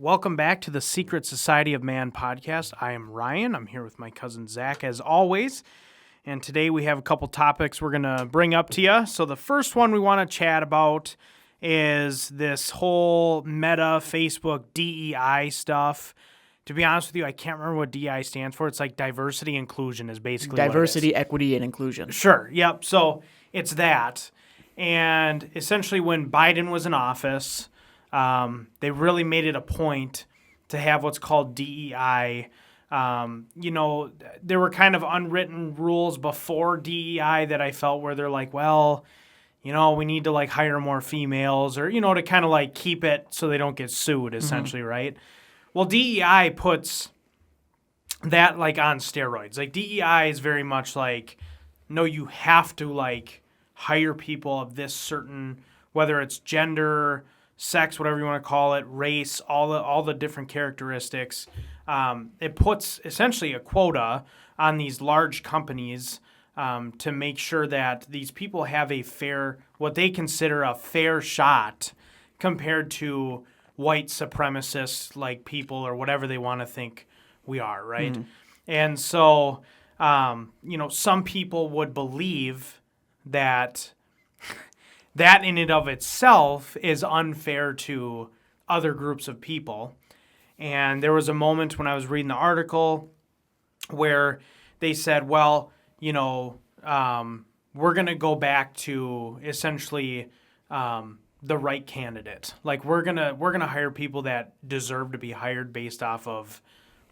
Welcome back to the Secret Society of Man podcast. I am Ryan. I'm here with my cousin Zach as always. And today we have a couple topics we're going to bring up to you. So the first one we want to chat about is this whole Meta, Facebook, DEI stuff. To be honest with you, I can't remember what DEI stands for. It's like diversity inclusion is basically diversity, what it is. equity, and inclusion. Sure. Yep. So it's that. And essentially when Biden was in office, they really made it a point to have what's called DEI. There were kind of unwritten rules before DEI that I felt where they're like, well, we need to like hire more females or, to kind of like keep it so they don't get sued essentially, right? Well, DEI puts that like on steroids. Like DEI is very much like, no, you have to like hire people of this certain, whether it's gender, sex, whatever you want to call it, race, all the different characteristics. It puts essentially a quota on these large companies to make sure that these people have what they consider a fair shot compared to white supremacists like people or whatever they want to think we are, right? And so, some people would believe that in and of itself is unfair to other groups of people. And there was a moment when I was reading the article where they said, well, we're going to go back to essentially the right candidate. Like we're going to hire people that deserve to be hired based off of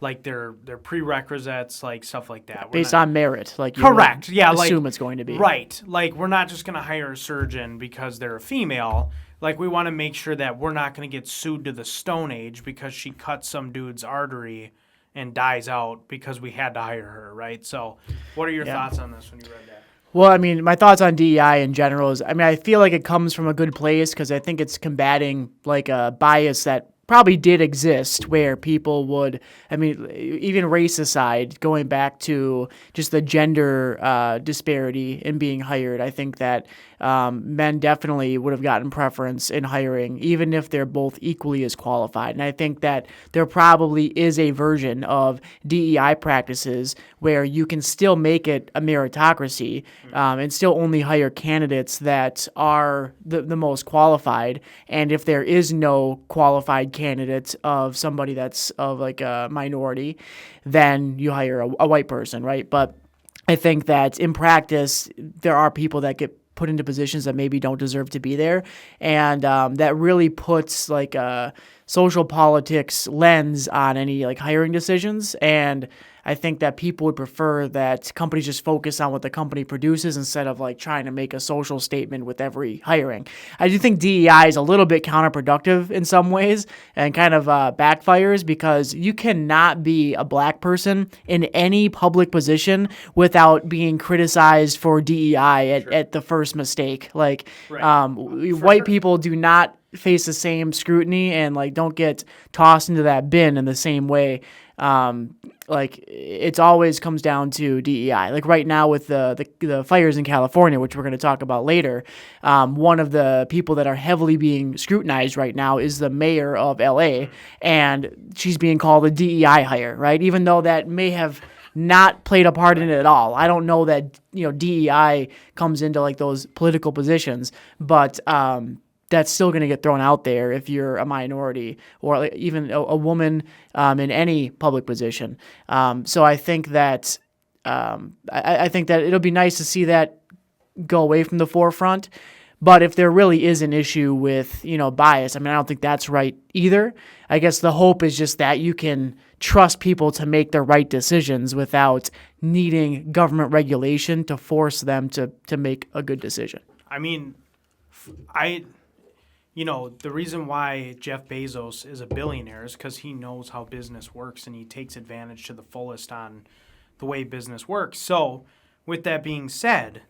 like their prerequisites, like stuff like that. Based on merit, like correct, yeah, assume it's going to be right. Like we're not just going to hire a surgeon because they're a female. Like we want to make sure that we're not going to get sued to the Stone Age because she cut some dude's artery and dies out because we had to hire her, right? So, what are your thoughts on this when you read that? Well, I mean, my thoughts on DEI in general is, I feel like it comes from a good place because I think it's combating like a bias that probably did exist where people would, even race aside, going back to just the gender disparity in being hired, I think that men definitely would have gotten preference in hiring, even if they're both equally as qualified. And I think that there probably is a version of DEI practices where you can still make it a meritocracy and still only hire candidates that are the most qualified. And if there is no qualified candidate of somebody that's of like a minority, then you hire a white person, right? But I think that in practice, there are people that get put into positions that maybe don't deserve to be there. And that really puts like a social politics lens on any like hiring decisions. And I think that people would prefer that companies just focus on what the company produces instead of like trying to make a social statement with every hiring. I do think DEI is a little bit counterproductive in some ways and kind of backfires because you cannot be a black person in any public position without being criticized for DEI at the first mistake. Like white people do not face the same scrutiny and like don't get tossed into that bin in the same way. Like it always comes down to DEI. Like right now with the fires in California, which we're going to talk about later, one of the people that are heavily being scrutinized right now is the mayor of LA, and she's being called a DEI hire, right? Even though that may have not played a part in it at all. I don't know that DEI comes into like those political positions, but that's still going to get thrown out there if you're a minority or even a woman in any public position. So I think that I think that it'll be nice to see that go away from the forefront. But if there really is an issue with bias, I don't think that's right either. I guess the hope is just that you can trust people to make the right decisions without needing government regulation to force them to make a good decision. The reason why Jeff Bezos is a billionaire is because he knows how business works and he takes advantage to the fullest on the way business works. So, with that being said,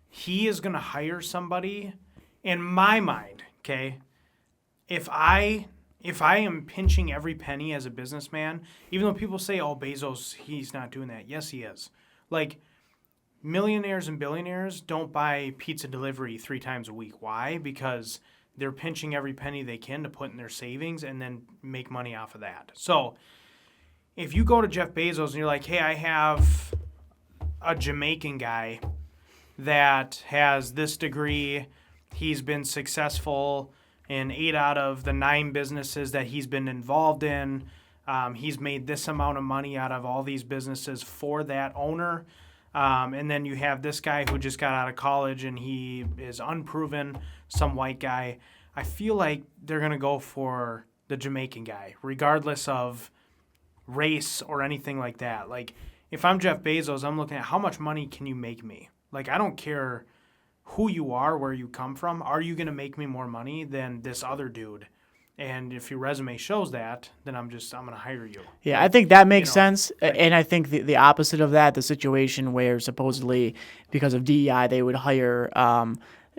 he is going to hire somebody, in my mind, okay, if I am pinching every penny as a businessman, even though people say, oh, Bezos, he's not doing that. Yes, he is. Like, millionaires and billionaires don't buy pizza delivery 3 times a week. Why? Because they're pinching every penny they can to put in their savings and then make money off of that. So if you go to Jeff Bezos and you're like, hey, I have a Jamaican guy that has this degree, he's been successful in 8 out of the 9 businesses that he's been involved in. He's made this amount of money out of all these businesses for that owner. And then you have this guy who just got out of college and he is unproven, some white guy. I feel like they're going to go for the Jamaican guy, regardless of race or anything like that. Like, if I'm Jeff Bezos, I'm looking at how much money can you make me? Like, I don't care who you are, where you come from. Are you going to make me more money than this other dude? And if your resume shows that, then I'm going to hire you. Yeah, I think that makes sense. And I think the opposite of that, the situation where supposedly because of DEI, they would hire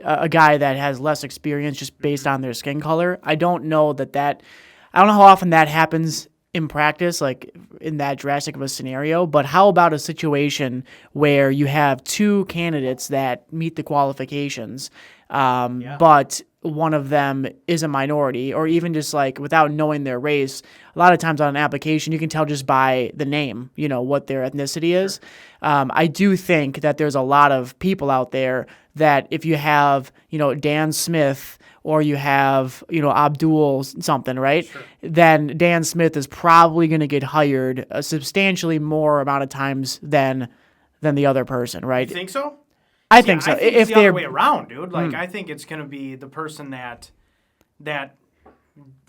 a guy that has less experience just based on their skin color. I don't know I don't know how often that happens in practice, like in that drastic of a scenario, but how about a situation where you have 2 candidates that meet the qualifications, but one of them is a minority, or even just like without knowing their race? A lot of times on an application, you can tell just by the name, what their ethnicity is. I do think that there's a lot of people out there that if you have, Dan Smith, or you have, Abdul something, right? Sure. Then Dan Smith is probably going to get hired a substantially more amount of times than the other person, right? You think so? I think so. I think it's the other way around, dude. Like, I think it's going to be the person that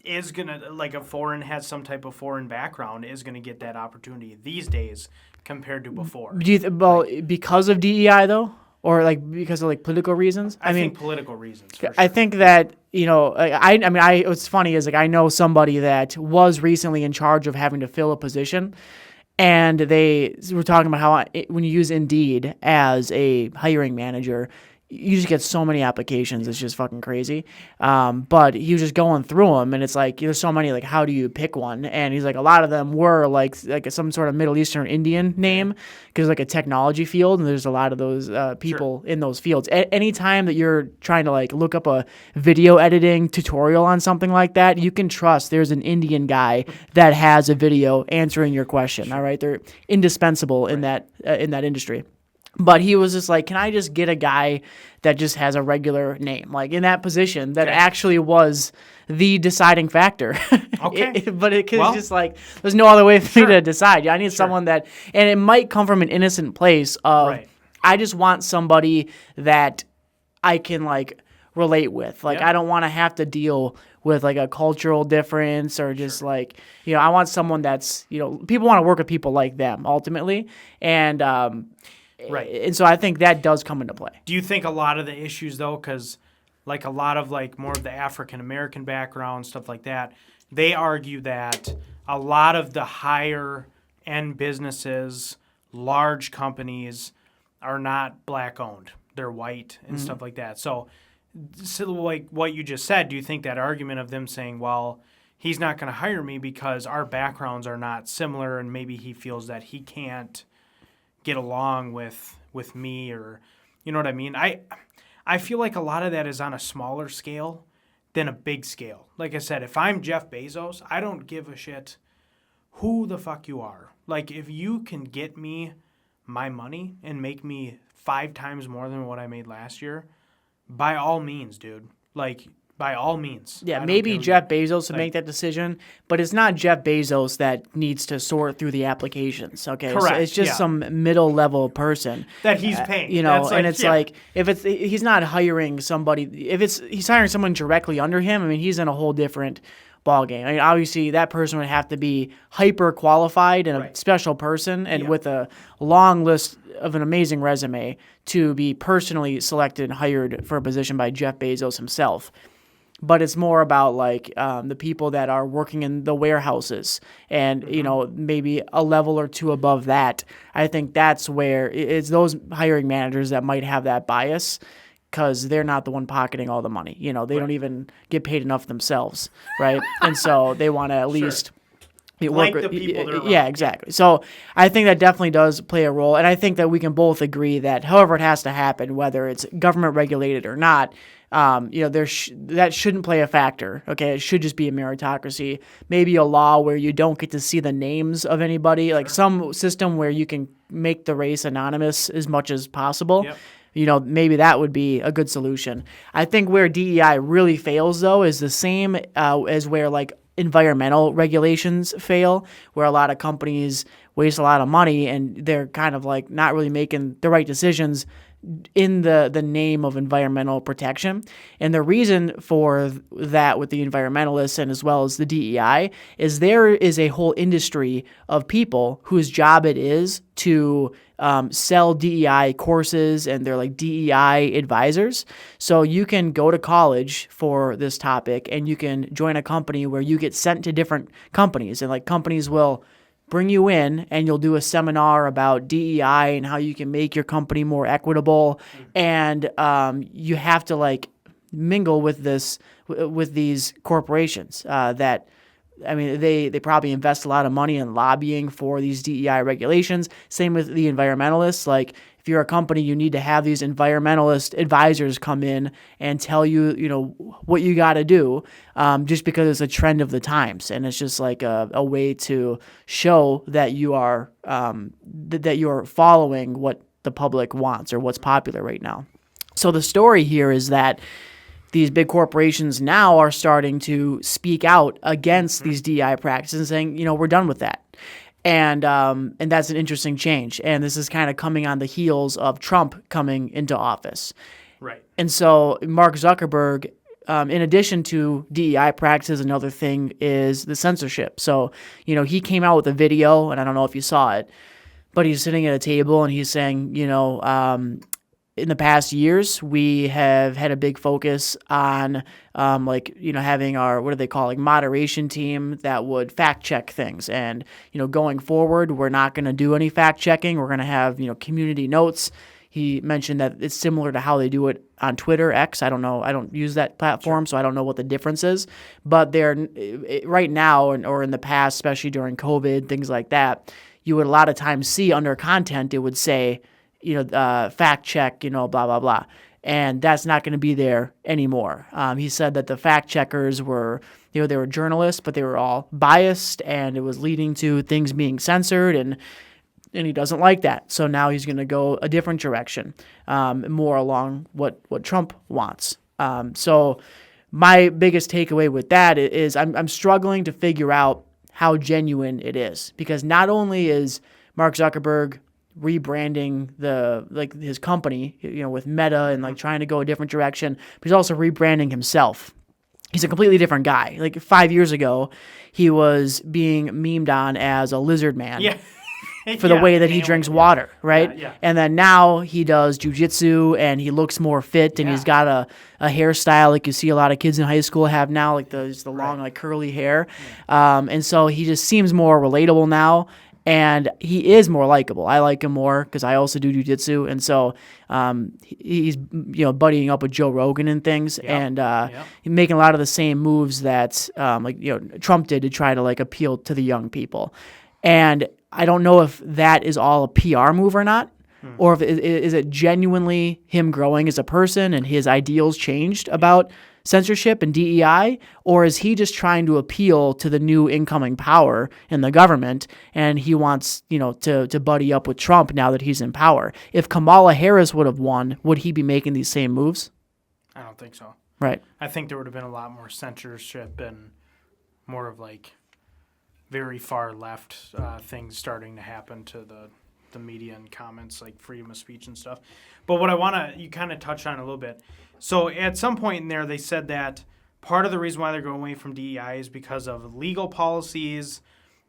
is going to, like, has some type of foreign background, is going to get that opportunity these days compared to before. Because of DEI, though? Or like because of like political reasons? I mean, political reasons. For sure. I think that what's funny is like I know somebody that was recently in charge of having to fill a position, and they were talking about how when you use Indeed as a hiring manager, you just get so many applications. It's just fucking crazy. But he was just going through them, and it's like there's so many. Like, how do you pick one? And he's like, a lot of them were like some sort of Middle Eastern Indian name, because like a technology field, and there's a lot of those people in those fields. Anytime that you're trying to like look up a video editing tutorial on something like that, you can trust there's an Indian guy that has a video answering your question. All right, they're indispensable in that industry. But he was just like, can I just get a guy that just has a regular name, like in that position that actually was the deciding factor? Okay. It's just like, there's no other way for me to decide. I need someone that, and it might come from an innocent place of, I just want somebody that I can like relate with. Like, I don't want to have to deal with like a cultural difference or just like, I want someone that's, people want to work with people like them ultimately. And, and so I think that does come into play. Do you think a lot of the issues, though, because like a lot of like more of the African-American background, stuff like that, they argue that a lot of the higher-end businesses, large companies, are not black-owned. They're white and stuff like that. So like what you just said, do you think that argument of them saying, well, he's not going to hire me because our backgrounds are not similar and maybe he feels that he can't get along with me, or you know what I mean? I feel like a lot of that is on a smaller scale than a big scale. Like I said, if I'm Jeff Bezos, I don't give a shit who the fuck you are. Like, if you can get me my money and make me 5 times more than what I made last year, by all means, dude. Like, by all means. Yeah, maybe Jeff Bezos would make that decision, but it's not Jeff Bezos that needs to sort through the applications. Okay, correct. So it's just some middle level person that he's paying. Like if he's not hiring somebody, he's hiring someone directly under him. I mean, he's in a whole different ballgame. I mean, obviously that person would have to be hyper qualified and a special person, and with a long list of an amazing resume to be personally selected and hired for a position by Jeff Bezos himself. But it's more about like the people that are working in the warehouses and, maybe a level or two above that. I think that's where it's those hiring managers that might have that bias because they're not the one pocketing all the money. They don't even get paid enough themselves, right? And so they want to at least like the people they're around. Yeah, exactly. So I think that definitely does play a role. And I think that we can both agree that however it has to happen, whether it's government regulated or not, that shouldn't play a factor. Okay, it should just be a meritocracy. Maybe a law where you don't get to see the names of anybody, like some system where you can make the race anonymous as much as possible. Yep. Maybe that would be a good solution. I think where DEI really fails, though, is the same as where like environmental regulations fail, where a lot of companies waste a lot of money and they're kind of like not really making the right decisions in the name of environmental protection. And the reason for that with the environmentalists and as well as the DEI is there is a whole industry of people whose job it is to sell DEI courses, and they're like DEI advisors. So you can go to college for this topic and you can join a company where you get sent to different companies, and like companies will bring you in and you'll do a seminar about DEI and how you can make your company more equitable. And you have to like mingle with these corporations that, I mean, they probably invest a lot of money in lobbying for these DEI regulations. Same with the environmentalists. Like if you're a company, you need to have these environmentalist advisors come in and tell you, what you got to do, just because it's a trend of the times, and it's just like a way to show that you are that you are following what the public wants or what's popular right now. So the story here is that these big corporations now are starting to speak out against these DEI practices and saying, we're done with that. And that's an interesting change. And this is kind of coming on the heels of Trump coming into office. Right. And so Mark Zuckerberg, in addition to DEI practices, another thing is the censorship. So, he came out with a video, and I don't know if you saw it, but he's sitting at a table and he's saying, in the past years, we have had a big focus on, having our, what do they call, like moderation team that would fact check things. And, going forward, we're not going to do any fact checking. We're going to have, community notes. He mentioned that it's similar to how they do it on Twitter, X. I don't know. I don't use that platform, so I don't know what the difference is. But they're right now, or in the past, especially during COVID, things like that, you would a lot of times see under content, it would say, fact check, blah, blah, blah. And that's not going to be there anymore. He said that the fact checkers were, they were journalists, but they were all biased, and it was leading to things being censored, and he doesn't like that. So now he's going to go a different direction, more along what Trump wants. So my biggest takeaway with that is I'm struggling to figure out how genuine it is, because not only is Mark Zuckerberg rebranding his company, with Meta and like trying to go a different direction, but he's also rebranding himself. He's a completely different guy. Like 5 years ago, he was being memed on as a lizard man. Yeah. For the way that he drinks water, right? Yeah. And then now he does jujitsu and he looks more fit, and he's got a hairstyle like you see a lot of kids in high school have now, like the long, like curly hair. And so he just seems more relatable now. And he is more likable. I like him more because I also do jujitsu, and so he's buddying up with Joe Rogan and things, and he's making a lot of the same moves that Trump did to try to like appeal to the young people. And I don't know if that is all a PR move or not, or if is it genuinely him growing as a person and his ideals changed about censorship and DEI, or is he just trying to appeal to the new incoming power in the government, and he wants, to buddy up with Trump now that he's in power? If Kamala Harris would have won, would he be making these same moves? I don't think so. Right. I think there would have been a lot more censorship and more of like very far left things starting to happen to the media and comments, like freedom of speech and stuff. But what you kind of touched on a little bit. So at some point in there, they said that part of the reason why they're going away from DEI is because of legal policies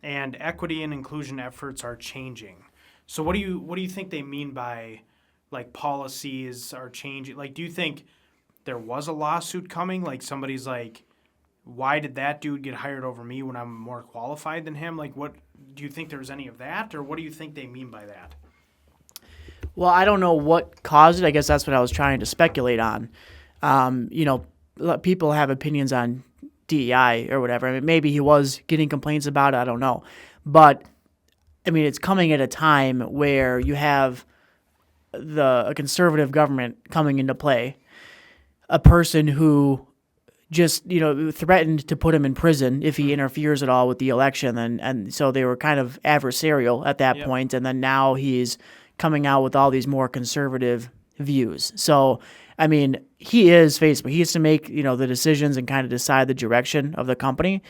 and equity and inclusion efforts are changing. So what do you think they mean by like policies are changing? Like, do you think there was a lawsuit coming? Like somebody's like, why did that dude get hired over me when I'm more qualified than him? Like, what do you think there's any of that, or what do you think they mean by that? Well, I don't know what caused it. I guess that's what I was trying to speculate on. People have opinions on DEI or whatever. I mean, maybe he was getting complaints about it. I don't know. But, I mean, it's coming at a time where you have a conservative government coming into play. a person who just, threatened to put him in prison if he interferes at all with the election. And so they were kind of adversarial at that point. And then now he's coming out with all these more conservative views. So, I mean, he is Facebook. He has to make, the decisions and kind of decide the direction of the company.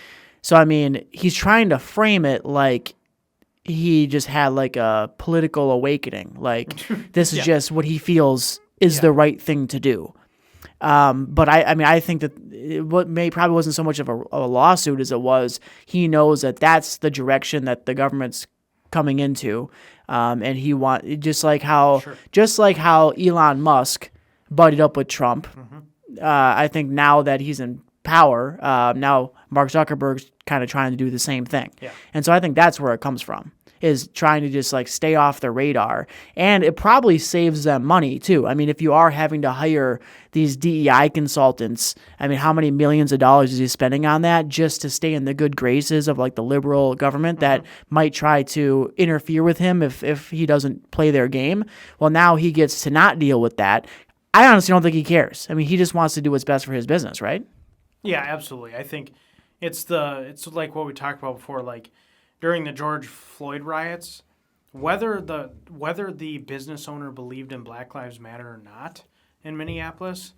So, I mean, he's trying to frame it like he just had like a political awakening. Like this is just what he feels is the right thing to do. But I think that probably wasn't so much of a lawsuit as it was he knows that that's the direction that the government's coming into, and he just like how Elon Musk buddied up with Trump. I think now that he's in power, now Mark Zuckerberg's kind of trying to do the same thing, and so I think that's where it comes from. Is trying to just like stay off the radar. And it probably saves them money too. I mean, if you are having to hire these DEI consultants, I mean, how many millions of dollars is he spending on that just to stay in the good graces of like the liberal government that might try to interfere with him if he doesn't play their game? Well, now he gets to not deal with that. I honestly don't think he cares. I mean, he just wants to do what's best for his business, right? Yeah, absolutely. I think it's like what we talked about before, like, during the George Floyd riots, whether the business owner believed in Black Lives Matter or not in Minneapolis,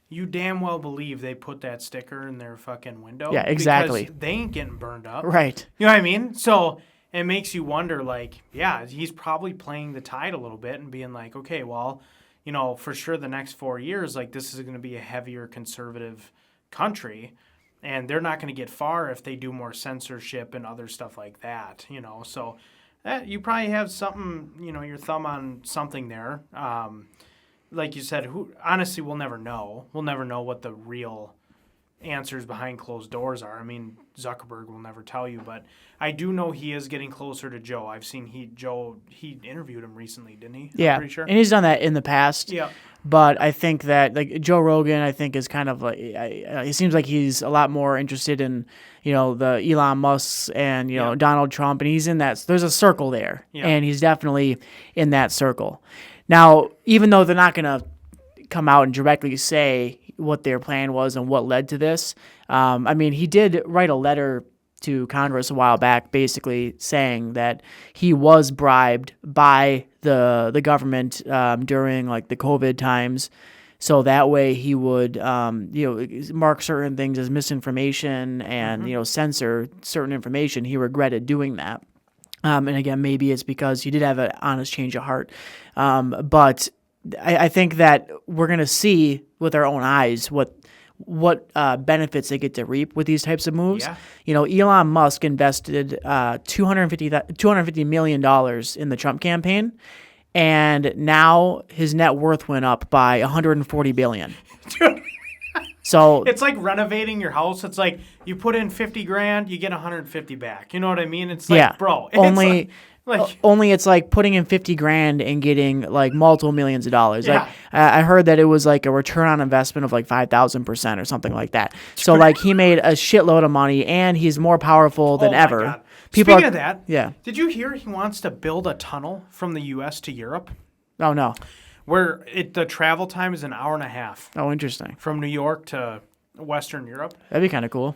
you damn well believe they put that sticker in their fucking window. Yeah, exactly. Because they ain't getting burned up. Right. You know what I mean? So it makes you wonder, like, yeah, he's probably playing the tide a little bit and being like, okay, well, for sure the next 4 years, like, this is going to be a heavier conservative country. And they're not going to get far if they do more censorship and other stuff like that, So you probably have something, your thumb on something there. Like you said, honestly, we'll never know. We'll never know what the real answers behind closed doors are. I mean, Zuckerberg will never tell you, but I do know he is getting closer to Joe. I've seen he interviewed him recently, didn't he? Yeah, I'm pretty sure. And he's done that in the past. Yeah. But I think that like Joe Rogan, I think is kind of like it seems like he's a lot more interested in the Elon Musks and Donald Trump, and he's in that. There's a circle there, and he's definitely in that circle. Now, even though they're not going to come out and directly say what their plan was and what led to this, I mean, he did write a letter to Congress a while back, basically saying that he was bribed by the government during like the COVID times, so that way he would mark certain things as misinformation and censor certain information. He regretted doing that, and again, maybe it's because he did have an honest change of heart, but I think that we're gonna see with our own eyes what benefits they get to reap with these types of moves. Yeah. Elon Musk invested $250 million in the Trump campaign, and now his net worth went up by $140 billion. So it's like renovating your house. It's like you put in $50,000, you get $150 back. You know what I mean? It's like, bro, it's only it's like putting in $50,000 and getting like multiple millions of dollars. Yeah. Like I heard that it was like a return on investment of like 5,000% or something like that. So like he made a shitload of money and he's more powerful than ever. God. Speaking of that, did you hear he wants to build a tunnel from the U.S. to Europe? Oh no, where the travel time is an hour and a half. Oh, interesting. From New York to Western Europe. That'd be kind of cool.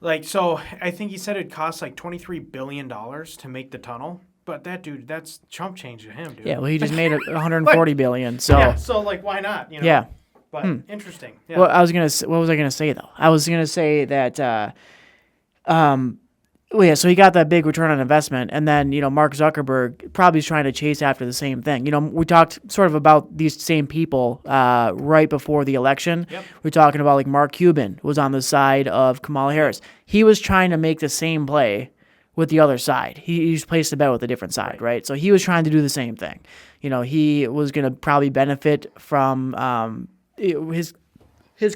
Like, so I think he said it cost like $23 billion to make the tunnel. But that dude, that's chump change to him, dude. Yeah, well, he just made $140 billion. So yeah, so like, why not? Yeah. But interesting. Yeah. Well, what was I gonna say though? I was gonna say that, so he got that big return on investment, and then Mark Zuckerberg probably is trying to chase after the same thing. We talked sort of about these same people right before the election. Yep. We're talking about like Mark Cuban was on the side of Kamala Harris. He was trying to make the same play with the other side. He just placed a bet with a different side, right? So he was trying to do the same thing. He was going to probably benefit from his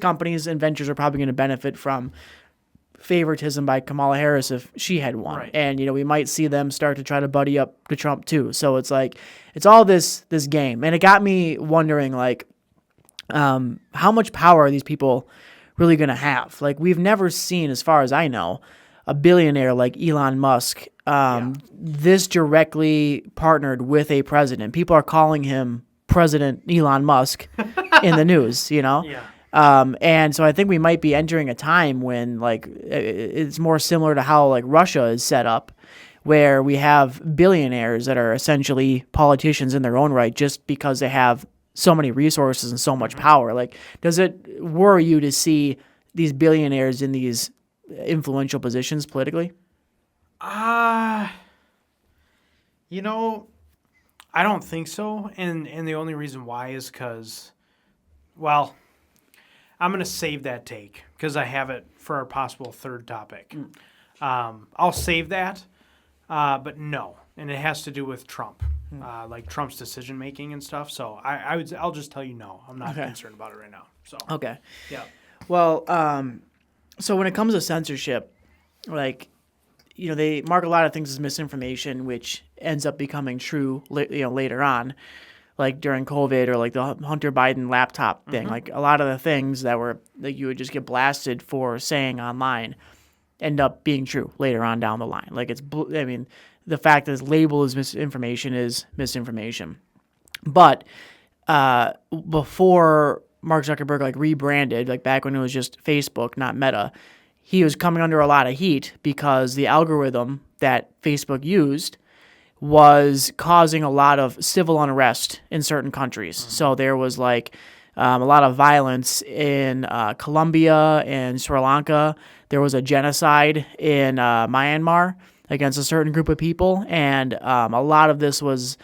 companies and ventures are probably going to benefit from favoritism by Kamala Harris if she had won. Right. And, we might see them start to try to buddy up to Trump too. So it's like, it's all this game. And it got me wondering, like, how much power are these people really going to have? Like, we've never seen, as far as I know, a billionaire like Elon Musk this directly partnered with a president. People are calling him President Elon Musk in the news, Yeah. And so I think we might be entering a time when like it's more similar to how like Russia is set up, where we have billionaires that are essentially politicians in their own right just because they have so many resources and so much power. Like, does it worry you to see these billionaires in these influential positions politically? You know, I don't think so. And the only reason why is because, well, I'm going to save that take because I have it for our possible third topic. I'll save that, but no. And it has to do with Trump, like Trump's decision making and stuff. So I'll just tell you no. I'm not concerned about it right now. So Okay. yeah. Well, so when it comes to censorship, like, they mark a lot of things as misinformation, which ends up becoming true, later on, like during COVID or like the Hunter Biden laptop thing. Like a lot of the things that you would just get blasted for saying online end up being true later on down the line. Like the fact that it's labeled as misinformation is misinformation. But before Mark Zuckerberg like rebranded, like back when it was just Facebook, not Meta, he was coming under a lot of heat because the algorithm that Facebook used was causing a lot of civil unrest in certain countries. So there was like a lot of violence in Colombia and Sri Lanka. There was a genocide in Myanmar against a certain group of people, and a lot of this was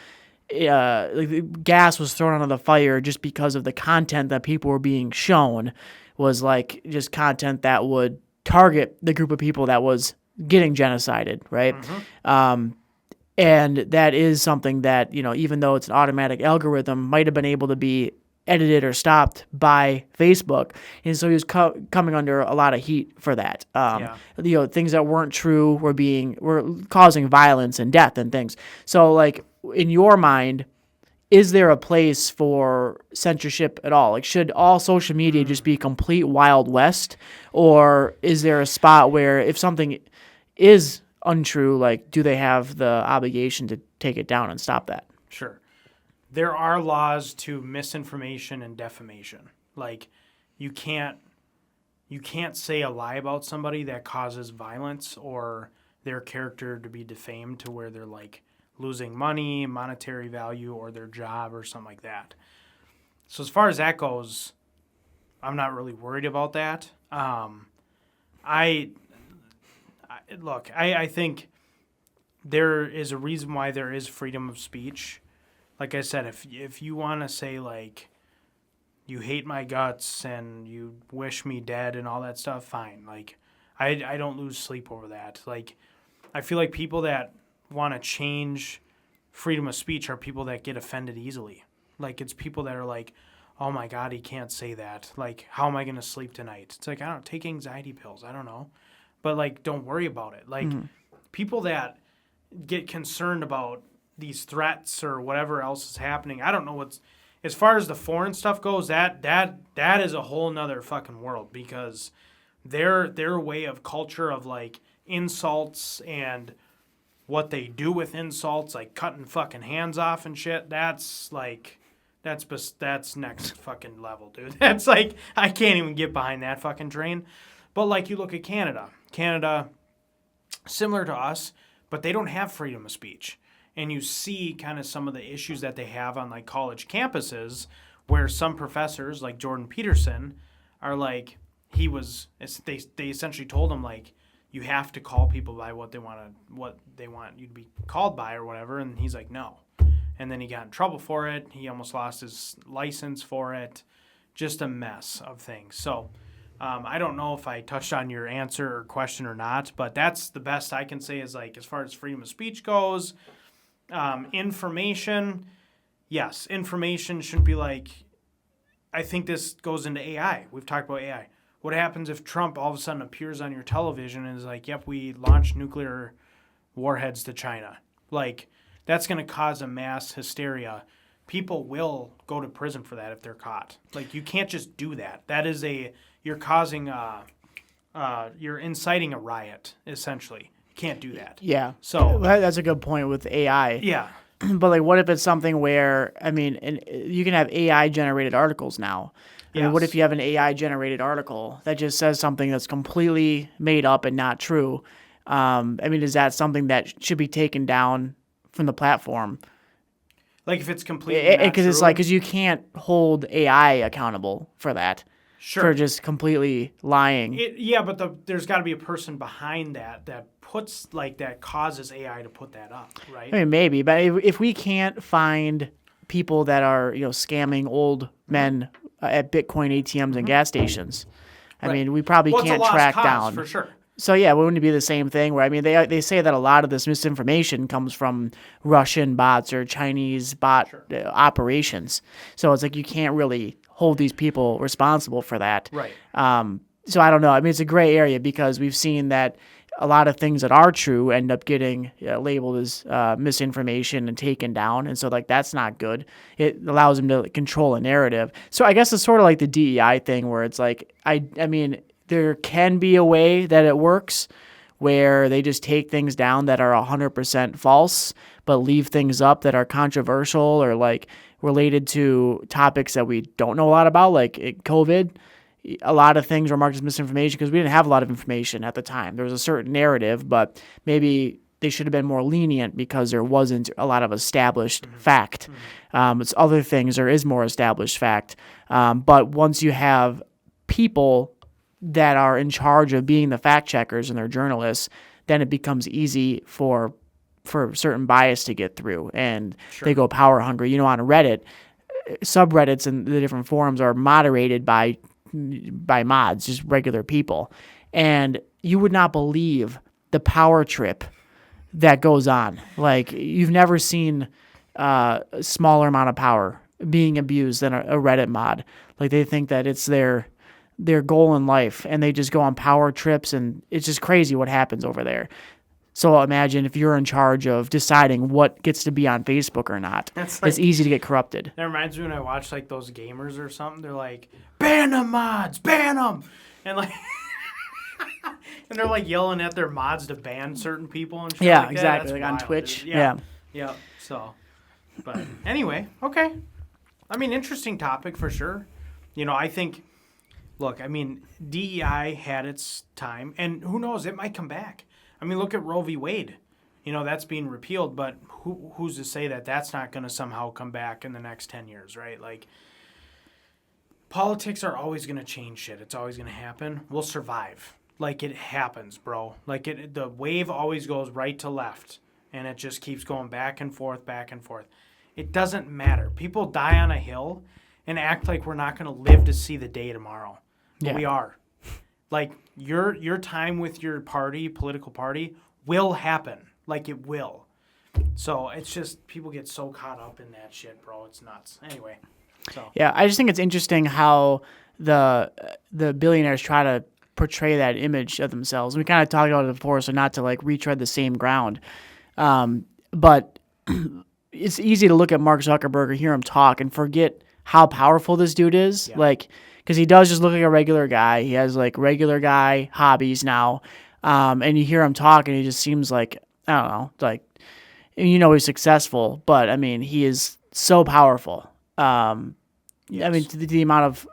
like gas was thrown onto the fire just because of the content that people were being shown was like just content that would target the group of people that was getting genocided, right? And that is something that, even though it's an automatic algorithm, might have been able to be edited or stopped by Facebook. And so he was coming under a lot of heat for that. Things that weren't true were causing violence and death and things. So like in your mind, is there a place for censorship at all? Like, should all social media just be complete Wild West? Or is there a spot where if something is untrue, like, do they have the obligation to take it down and stop that? Sure. There are laws to misinformation and defamation. Like, you can't say a lie about somebody that causes violence or their character to be defamed to where they're like losing money, monetary value, or their job or something like that. So as far as that goes, I'm not really worried about that. I think there is a reason why there is freedom of speech. Like I said, if you want to say like you hate my guts and you wish me dead and all that stuff, fine. Like I don't lose sleep over that. Like I feel like people that want to change freedom of speech are people that get offended easily. Like it's people that are like, oh my God, he can't say that. Like, how am I going to sleep tonight? It's like, I don't take anxiety pills. I don't know. But like, don't worry about it. Like people that get concerned about these threats or whatever else is happening. I don't know as far as the foreign stuff goes, that is a whole nother fucking world because their way of culture of like insults and what they do with insults, like cutting fucking hands off and shit, that's next fucking level, dude. That's like, I can't even get behind that fucking train. But like you look at Canada, similar to us, but they don't have freedom of speech. And you see kind of some of the issues that they have on like college campuses where some professors like Jordan Peterson are like, they essentially told him like, you have to call people by what they want you to be called by or whatever. And he's like, no. And then he got in trouble for it. He almost lost his license for it. Just a mess of things. So I don't know if I touched on your answer or question or not, but that's the best I can say is like, as far as freedom of speech goes, information, yes, information shouldn't be like, I think this goes into AI. We've talked about AI. What happens if Trump all of a sudden appears on your television and is like, yep, we launched nuclear warheads to China? Like, that's going to cause a mass hysteria. People will go to prison for that if they're caught. Like, you can't just do that. That is you're causing you're inciting a riot, essentially. You can't do that. Yeah. So that's a good point with AI. Yeah. But like, what if it's something where, I mean, and you can have AI generated articles now. I mean, what Yes. if you have an AI generated article that just says something that's completely made up and not true? I mean, is that something that should be taken down from the platform? Like if it's completely not Because it's true? like, because you can't hold AI accountable for that. Sure. For just completely lying. Yeah, but there's got to be a person behind that puts like that causes AI to put that up, right? I mean, maybe, but if we can't find people that are, scamming old men at Bitcoin ATMs and gas stations, I mean, we probably Well, it's a can't lost track cause, down. for sure. So yeah, wouldn't it be the same thing where, I mean, they say that a lot of this misinformation comes from Russian bots or Chinese bot operations. So it's like you can't really hold these people responsible for that. Right. So I don't know. I mean, it's a gray area because we've seen that a lot of things that are true end up getting labeled as misinformation and taken down. And so, like, that's not good. It allows them to control a narrative. So I guess it's sort of like the DEI thing where it's like, I mean, there can be a way that it works where they just take things down that are 100% false, but leave things up that are controversial or like related to topics that we don't know a lot about, like COVID. A lot of things were marked as misinformation because we didn't have a lot of information at the time. There was a certain narrative, but maybe they should have been more lenient because there wasn't a lot of established fact. It's other things, there is more established fact. But once you have people that are in charge of being the fact checkers and they're journalists, then it becomes easy for certain bias to get through, and they go power hungry. On Reddit, subreddits and the different forums are moderated by mods, just regular people, and you would not believe the power trip that goes on. Like, you've never seen a smaller amount of power being abused than a Reddit mod. Like, they think that it's their goal in life, and they just go on power trips, and it's just crazy what happens over there. So imagine if you're in charge of deciding what gets to be on Facebook or not. It's easy to get corrupted. That reminds me when I watch like those gamers or something. They're like, ban them mods, ban them, and like, and they're like yelling at their mods to ban certain people and shit. Yeah, like exactly. That. Like That's on wild, Twitch. dude. Yeah. Yeah. So, but anyway, okay. I mean, interesting topic for sure. I think. Look, I mean, DEI had its time, and who knows, it might come back. I mean, look at Roe v. Wade. That's being repealed, but who's to say that that's not going to somehow come back in the next 10 years, right? Like, politics are always going to change shit. It's always going to happen. We'll survive. Like, it happens, bro. Like, the wave always goes right to left, and it just keeps going back and forth, back and forth. It doesn't matter. People die on a hill and act like we're not going to live to see the day tomorrow. But we are. Like, your time with your political party, will happen. Like, it will. So it's just people get so caught up in that shit, bro. It's nuts. Anyway. So yeah, I just think it's interesting how the billionaires try to portray that image of themselves. We kind of talked about it before, so not to like retread the same ground. But it's easy to look at Mark Zuckerberg or hear him talk and forget how powerful this dude is. Yeah. Like, because he does just look like a regular guy. He has like regular guy hobbies now. And you hear him talk and he just seems like, I don't know, like, he's successful, but I mean, he is so powerful. Yes. I mean, the amount of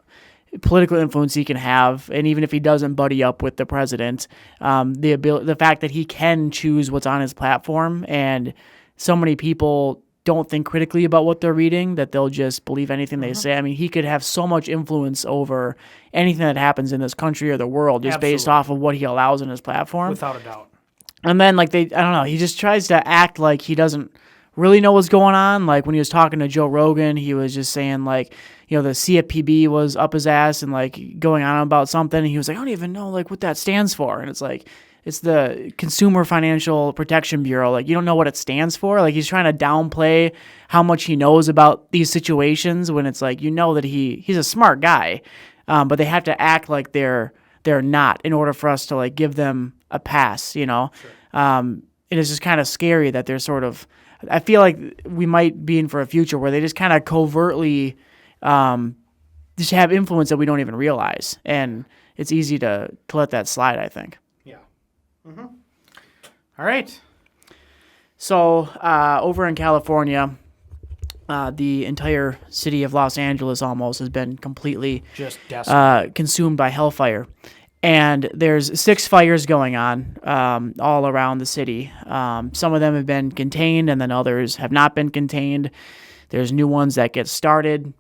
political influence he can have, and even if he doesn't buddy up with the president, the fact that he can choose what's on his platform, and so many people don't think critically about what they're reading, that they'll just believe anything they say. I mean, he could have so much influence over anything that happens in this country or the world just based off of what he allows in his platform. Without a doubt. And then, like, I don't know, he just tries to act like he doesn't really know what's going on. Like, when he was talking to Joe Rogan, he was just saying, like, the CFPB was up his ass and, like, going on about something. And he was like, I don't even know, like, what that stands for. And it's like, it's the Consumer Financial Protection Bureau. Like, you don't know what it stands for? Like, he's trying to downplay how much he knows about these situations when it's like, that he's a smart guy. But they have to act like they're not in order for us to, like, give them a pass, Sure. It is just kind of scary that they're sort of, I feel like we might be in for a future where they just kind of covertly just have influence that we don't even realize. And it's easy to let that slide, I think. Yeah. Mm-hmm. All right. So over in California, the entire city of Los Angeles almost has been completely Just desperate. consumed by hellfire. And there's 6 fires going on all around the city. Some of them have been contained, and then others have not been contained. There's new ones that get started.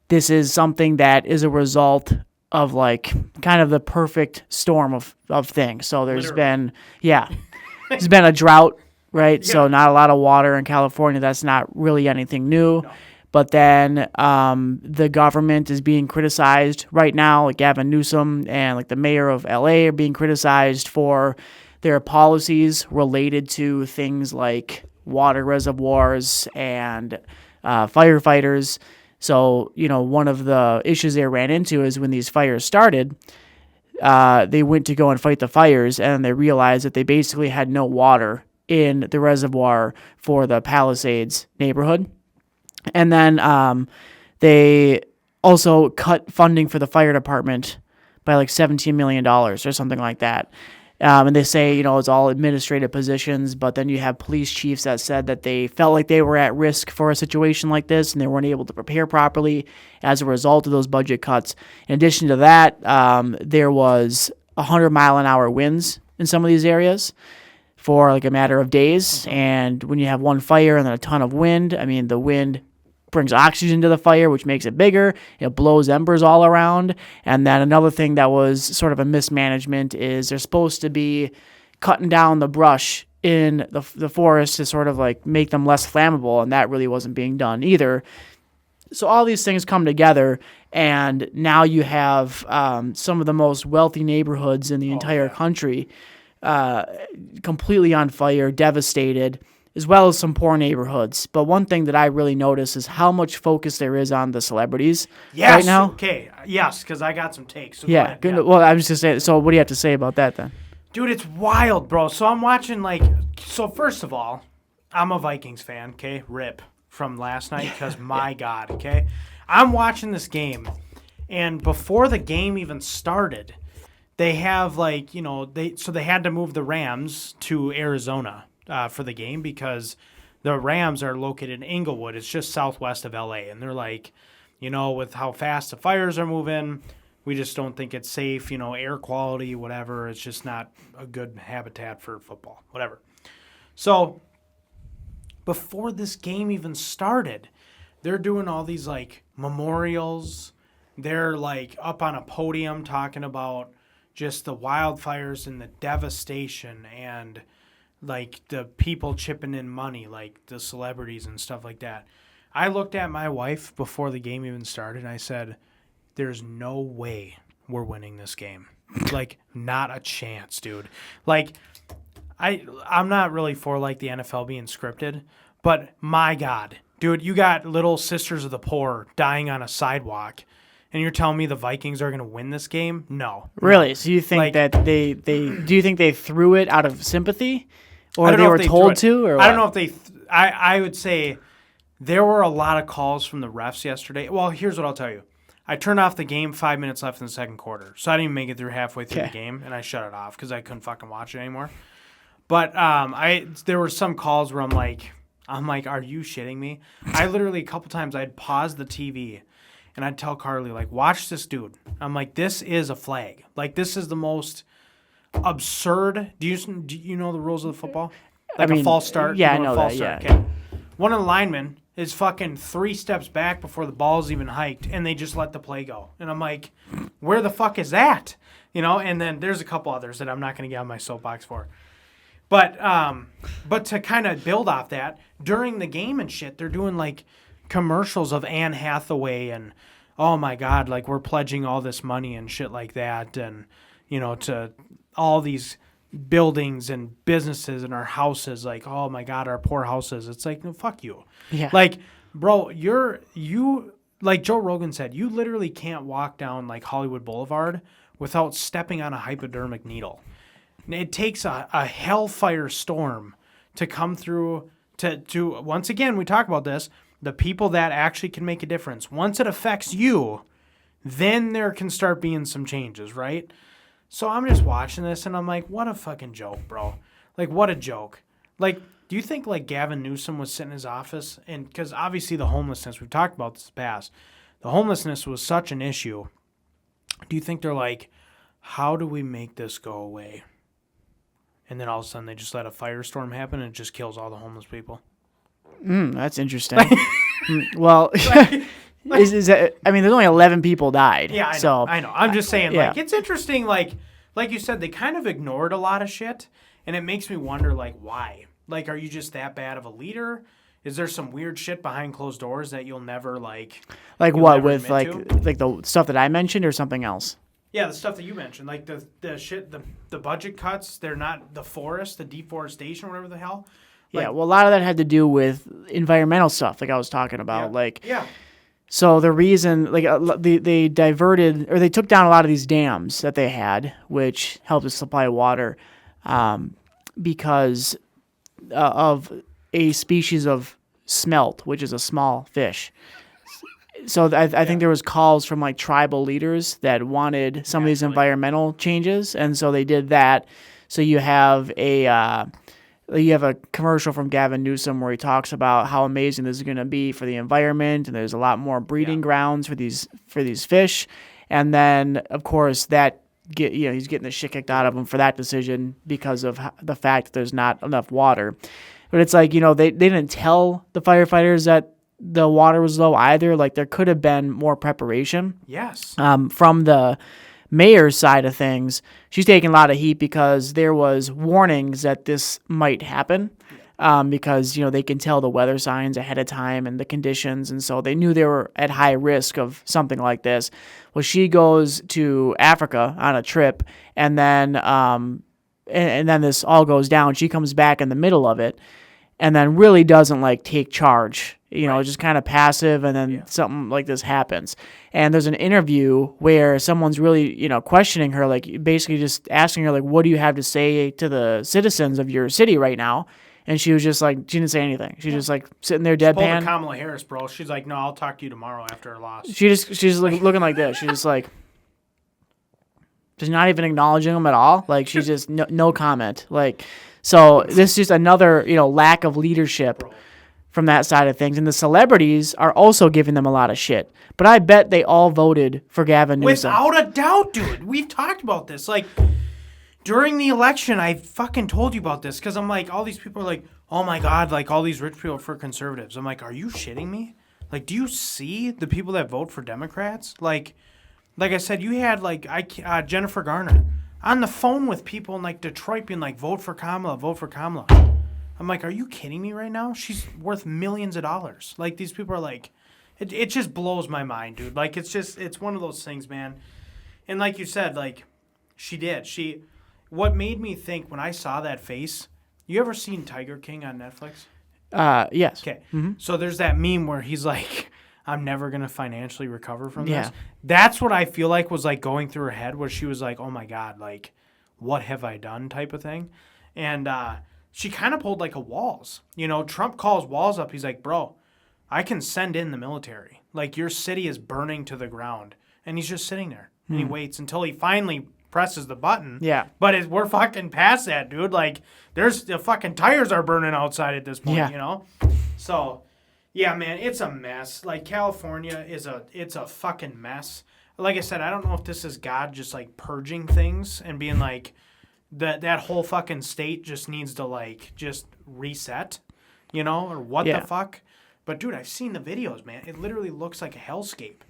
This is something that is a result of like kind of the perfect storm of things. So there's been a drought, right? Yeah. So not a lot of water in California. That's not really anything new. No. But then the government is being criticized right now. Like Gavin Newsom and like the mayor of LA are being criticized for their policies related to things like water reservoirs and firefighters. So, one of the issues they ran into is when these fires started, they went to go and fight the fires, and they realized that they basically had no water in the reservoir for the Palisades neighborhood. And then they also cut funding for the fire department by like $17 million or something like that. And they say, it's all administrative positions, but then you have police chiefs that said that they felt like they were at risk for a situation like this and they weren't able to prepare properly as a result of those budget cuts. In addition to that, there was 100-mile-an-hour winds in some of these areas for like a matter of days. And when you have one fire and then a ton of wind, the wind brings oxygen to the fire, which makes it bigger. It blows embers all around. And then another thing that was sort of a mismanagement is they're supposed to be cutting down the brush in the forest to sort of like make them less flammable, and that really wasn't being done either. So all these things come together, and now you have some of the most wealthy neighborhoods in the entire country completely on fire, devastated, as well as some poor neighborhoods. But one thing that I really notice is how much focus there is on the celebrities right now. Okay. Yes, because I got some takes. So Yeah. Good. Well, I was just saying. So, what do you have to say about that then? Dude, it's wild, bro. So I'm watching so first of all, I'm a Vikings fan, okay? Rip from last night because my God, okay? I'm watching this game, and before the game even started, they have they had to move the Rams to Arizona for the game because the Rams are located in Inglewood. It's just southwest of LA, and they're like, with how fast the fires are moving, we just don't think it's safe, air quality, whatever. It's just not a good habitat for football, whatever. So before this game even started, they're doing all these memorials. They're up on a podium talking about just the wildfires and the devastation and the people chipping in money, the celebrities and stuff like that. I looked at my wife before the game even started, and I said, there's no way we're winning this game. Not a chance, dude. I'm not really for the NFL being scripted, but my God, dude, you got little sisters of the poor dying on a sidewalk, and you're telling me the Vikings are going to win this game? No. Really? So you think that do you think they threw it out of sympathy? Or they were told to? Or what? I don't know if they I would say there were a lot of calls from the refs yesterday. Well, here's what I'll tell you. I turned off the game 5 minutes left in the second quarter. So I didn't even make it through halfway through the game, and I shut it off because I couldn't fucking watch it anymore. But there were some calls where I'm like, are you shitting me? I literally, a couple times, I'd pause the TV, and I'd tell Carly, watch this dude. I'm like, this is a flag. This is the most absurd. Do you know the rules of the football? A false start? Yeah, I know that, yeah. Okay. One of the linemen is fucking 3 steps back before the ball's even hiked, and they just let the play go. And I'm like, where the fuck is that? And then there's a couple others that I'm not going to get on my soapbox for. But to kind of build off that, during the game and shit, they're doing commercials of Anne Hathaway and, oh my God, we're pledging all this money and shit like that, and, to all these buildings and businesses and our houses, oh my God, our poor houses. It's no, fuck you. Yeah. Bro, you Joe Rogan said, you literally can't walk down Hollywood Boulevard without stepping on a hypodermic needle. It takes a hellfire storm to come through to once again, we talk about this, the people that actually can make a difference. Once it affects you, then there can start being some changes, right? So I'm just watching this, and I'm like, what a fucking joke, bro. What a joke. Do you think like Gavin Newsom was sitting in his office, and because obviously the homelessness, we've talked about this in the past, the homelessness was such an issue. Do you think they're like, how do we make this go away? And then all of a sudden they just let a firestorm happen and it just kills all the homeless people. That's interesting. Well, is that, I mean, there's only 11 people died. Yeah, I know. I'm just saying, like, it's interesting, like you said, they kind of ignored a lot of shit, and it makes me wonder, like, why? Like, are you just that bad of a leader? Is there some weird shit behind closed doors that you'll never, like what, with, like the stuff that I mentioned or something else? Yeah, the stuff that you mentioned, like the shit, the budget cuts, they're not the forest, the deforestation, whatever the hell. Like, yeah, well, a lot of that had to do with environmental stuff, like I was talking about. Yeah. So the reason, like, they diverted, or they took down a lot of these dams that they had, which helped to supply water, because of a species of smelt, which is a small fish. So I think there was calls from like tribal leaders that wanted some of these environmental changes, and so they did that. So you have a commercial from Gavin Newsom where he talks about how amazing this is going to be for the environment, and there's a lot more breeding grounds for these fish. And then of course he's getting the shit kicked out of him for that decision because of the fact that there's not enough water. But it's like, they didn't tell the firefighters that the water was low either. Like, there could have been more preparation. Yes. From the mayor's side of things, she's taking a lot of heat because there was warnings that this might happen, because they can tell the weather signs ahead of time and the conditions, and so they knew they were at high risk of something like this. Well, she goes to Africa on a trip, and then and then this all goes down. She comes back in the middle of it, and then really doesn't like take charge. Just kind of passive, and then something like this happens. And there's an interview where someone's really, questioning her, like basically just asking her, like, what do you have to say to the citizens of your city right now? And she was just like, she didn't say anything. She's just like sitting there deadpan. Kamala Harris, bro. She's like, no, I'll talk to you tomorrow after her loss. She's looking like this. She's just like, just not even acknowledging them at all. Like, she's just no comment. Like, so this is just another, lack of leadership from that side of things. And the celebrities are also giving them a lot of shit. But I bet they all voted for Gavin Newsom. Without a doubt, dude. We've talked about this. Like, during the election, I fucking told you about this because I'm like, all these people are like, oh my God, like all these rich people for conservatives. I'm like, are you shitting me? Like, do you see the people that vote for Democrats? Like I said, you had like Jennifer Garner on the phone with people in like Detroit being like, vote for Kamala, vote for Kamala. I'm like, are you kidding me right now? She's worth millions of dollars. Like, these people are like, it just blows my mind, dude. Like, it's one of those things, man. And like you said, like, what made me think when I saw that face, you ever seen Tiger King on Netflix? Yes. Okay. Mm-hmm. So there's that meme where he's like, I'm never going to financially recover from this. That's what I feel like was like going through her head, where she was like, oh my God, like, what have I done type of thing. And, she kind of pulled like a Walls. Trump calls Walls up. He's like, bro, I can send in the military. Like, your city is burning to the ground. And he's just sitting there. And he waits until he finally presses the button. Yeah. But we're fucking past that, dude. Like, the fucking tires are burning outside at this point, So, yeah, man, it's a mess. Like, California it's a fucking mess. Like I said, I don't know if this is God just, like, purging things and being like, that whole fucking state just needs to, like, just reset, or what the fuck. But, dude, I've seen the videos, man. It literally looks like a hellscape.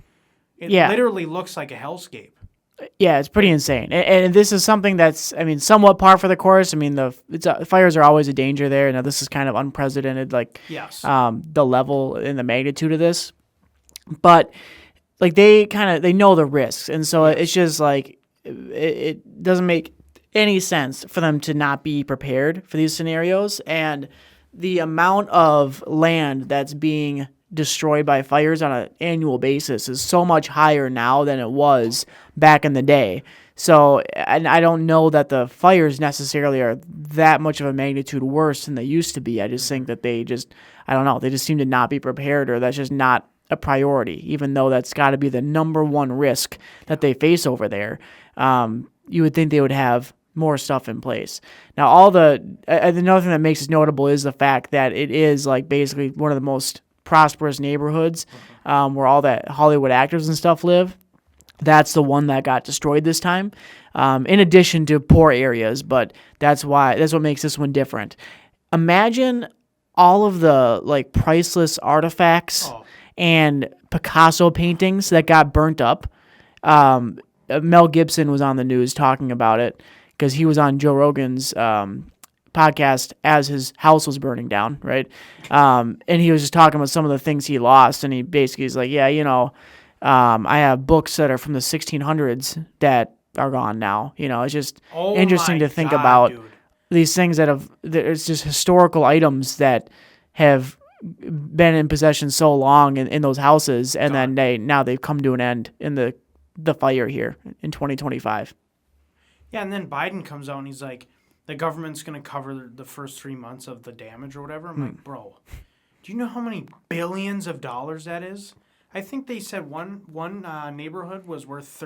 Literally looks like a hellscape. Yeah, it's pretty insane. And this is something that's, somewhat par for the course. The fires are always a danger there. Now, this is kind of unprecedented, like, the level and the magnitude of this. But, like, they know the risks. And so it's just, like, it doesn't make any sense for them to not be prepared for these scenarios. And the amount of land that's being destroyed by fires on an annual basis is so much higher now than it was back in the day. So, and I don't know that the fires necessarily are that much of a magnitude worse than they used to be. I just think that they just seem to not be prepared, or that's just not a priority, even though that's got to be the number one risk that they face over there. You would think they would have more stuff in place. Now, all another thing that makes it notable is the fact that it is like basically one of the most prosperous neighborhoods where all that Hollywood actors and stuff live. That's the one that got destroyed this time, in addition to poor areas, but that's what makes this one different. Imagine all of the like priceless artifacts and Picasso paintings that got burnt up. Mel Gibson was on the news talking about it because he was on Joe Rogan's podcast as his house was burning down, right? And he was just talking about some of the things he lost, and he basically is like, yeah, I have books that are from the 1600s that are gone now. It's just interesting to think about these things it's just historical items that have been in possession so long in those houses, and then they've come to an end in the fire here in 2025. Yeah, and then Biden comes out and he's like, the government's going to cover the first 3 months of the damage or whatever. I'm like, bro, do you know how many billions of dollars that is? I think they said one neighborhood was worth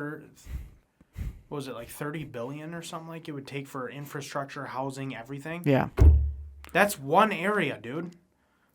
what was it, like $30 billion or something like it would take for infrastructure, housing, everything. Yeah, that's one area, dude.